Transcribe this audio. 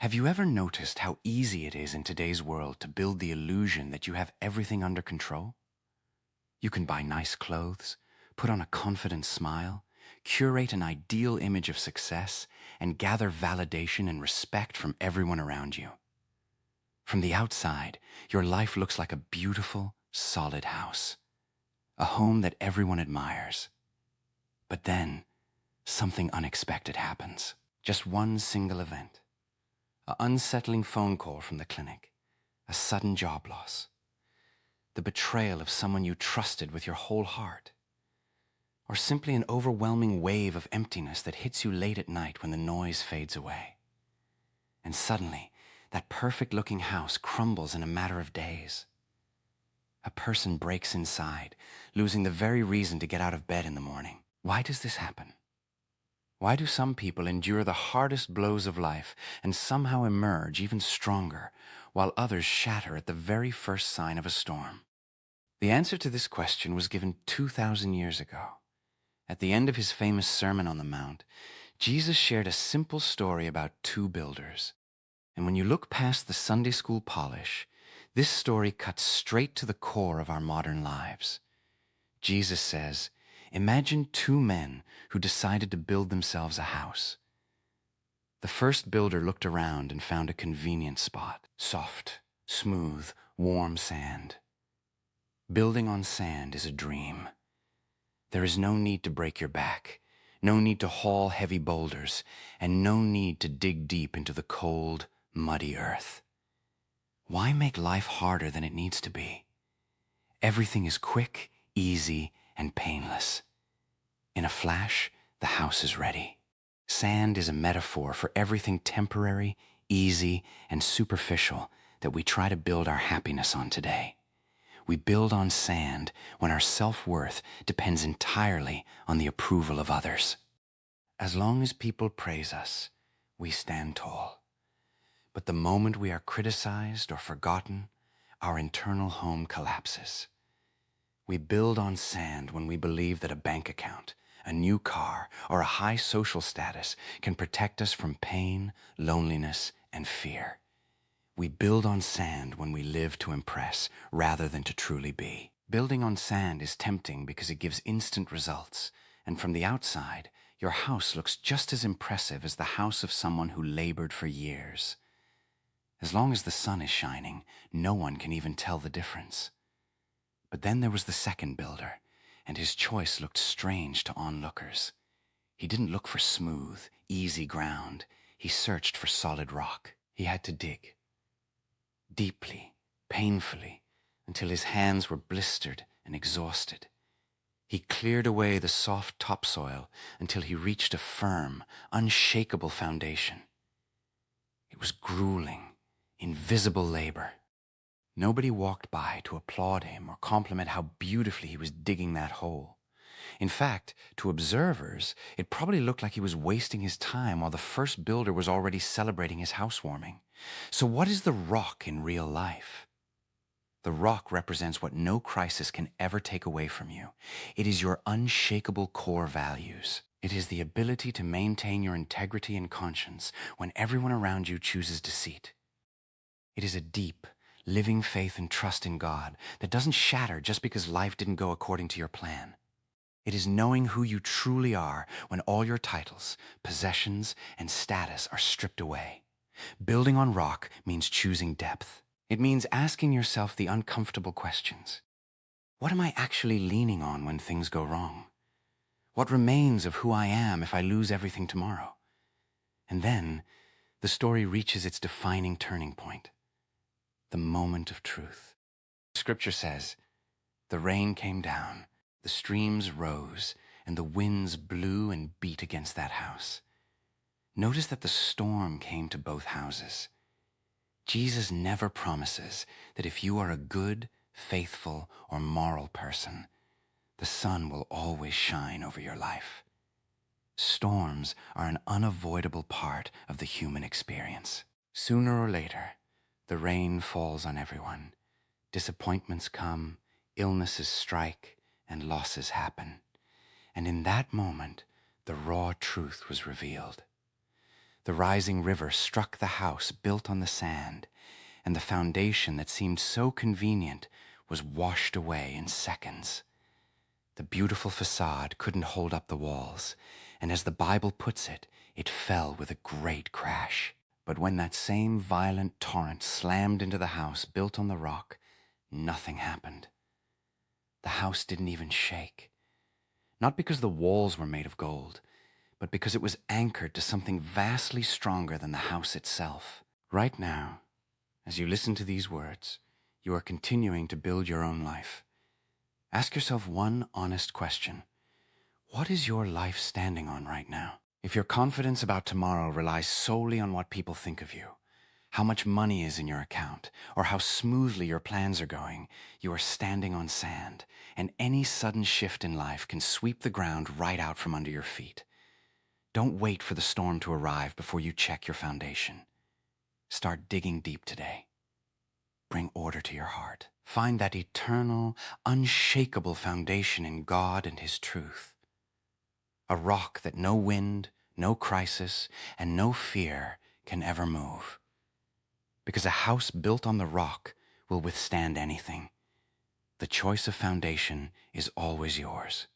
Have you ever noticed how easy it is in today's world to build the illusion that you have everything under control? You can buy nice clothes, put on a confident smile, curate an ideal image of success, and gather validation and respect from everyone around you. From the outside, your life looks like a beautiful, solid house, a home that everyone admires. But then, something unexpected happens. Just one single event. An unsettling phone call from the clinic, a sudden job loss, the betrayal of someone you trusted with your whole heart, or simply an overwhelming wave of emptiness that hits you late at night when the noise fades away. And suddenly, that perfect-looking house crumbles in a matter of days. A person breaks inside, losing the very reason to get out of bed in the morning. Why does this happen? Why do some people endure the hardest blows of life and somehow emerge even stronger, while others shatter at the very first sign of a storm? The answer to this question was given 2,000 years ago. At the end of his famous Sermon on the Mount, Jesus shared a simple story about two builders. And when you look past the Sunday school polish, this story cuts straight to the core of our modern lives. Jesus says, imagine two men who decided to build themselves a house. The first builder looked around and found a convenient spot. Soft, smooth, warm sand. Building on sand is a dream. There is no need to break your back, no need to haul heavy boulders, and no need to dig deep into the cold, muddy earth. Why make life harder than it needs to be? Everything is quick, easy, and painless. In a flash, the house is ready. Sand is a metaphor for everything temporary, easy, and superficial that we try to build our happiness on today. We build on sand when our self-worth depends entirely on the approval of others. As long as people praise us, we stand tall. But the moment we are criticized or forgotten, our internal home collapses. We build on sand when we believe that a bank account, a new car, or a high social status can protect us from pain, loneliness, and fear. We build on sand when we live to impress rather than to truly be. Building on sand is tempting because it gives instant results, and from the outside, your house looks just as impressive as the house of someone who labored for years. As long as the sun is shining, no one can even tell the difference. But then there was the second builder, and his choice looked strange to onlookers. He didn't look for smooth, easy ground. He searched for solid rock. He had to dig. Deeply, painfully, until his hands were blistered and exhausted. He cleared away the soft topsoil until he reached a firm, unshakable foundation. It was grueling, invisible labor. Nobody walked by to applaud him or compliment how beautifully he was digging that hole. In fact, to observers, it probably looked like he was wasting his time while the first builder was already celebrating his housewarming. So what is the rock in real life? The rock represents what no crisis can ever take away from you. It is your unshakable core values. It is the ability to maintain your integrity and conscience when everyone around you chooses deceit. It is a deep, living faith and trust in God that doesn't shatter just because life didn't go according to your plan. It is knowing who you truly are when all your titles, possessions, and status are stripped away. Building on rock means choosing depth. It means asking yourself the uncomfortable questions. What am I actually leaning on when things go wrong? What remains of who I am if I lose everything tomorrow? And then, the story reaches its defining turning point. The moment of truth. Scripture says, the rain came down, the streams rose, and the winds blew and beat against that house. Notice that the storm came to both houses. Jesus never promises that if you are a good, faithful, or moral person, the sun will always shine over your life. Storms are an unavoidable part of the human experience. Sooner or later, the rain falls on everyone. Disappointments come, illnesses strike, and losses happen. And in that moment, the raw truth was revealed. The rising river struck the house built on the sand, and the foundation that seemed so convenient was washed away in seconds. The beautiful facade couldn't hold up the walls, and as the Bible puts it, it fell with a great crash. But when that same violent torrent slammed into the house built on the rock, nothing happened. The house didn't even shake. Not because the walls were made of gold, but because it was anchored to something vastly stronger than the house itself. Right now, as you listen to these words, you are continuing to build your own life. Ask yourself one honest question. What is your life standing on right now? If your confidence about tomorrow relies solely on what people think of you, how much money is in your account, or how smoothly your plans are going, you are standing on sand, and any sudden shift in life can sweep the ground right out from under your feet. Don't wait for the storm to arrive before you check your foundation. Start digging deep today. Bring order to your heart. Find that eternal, unshakable foundation in God and His truth. A rock that no wind, no crisis, and no fear can ever move. Because a house built on the rock will withstand anything. The choice of foundation is always yours.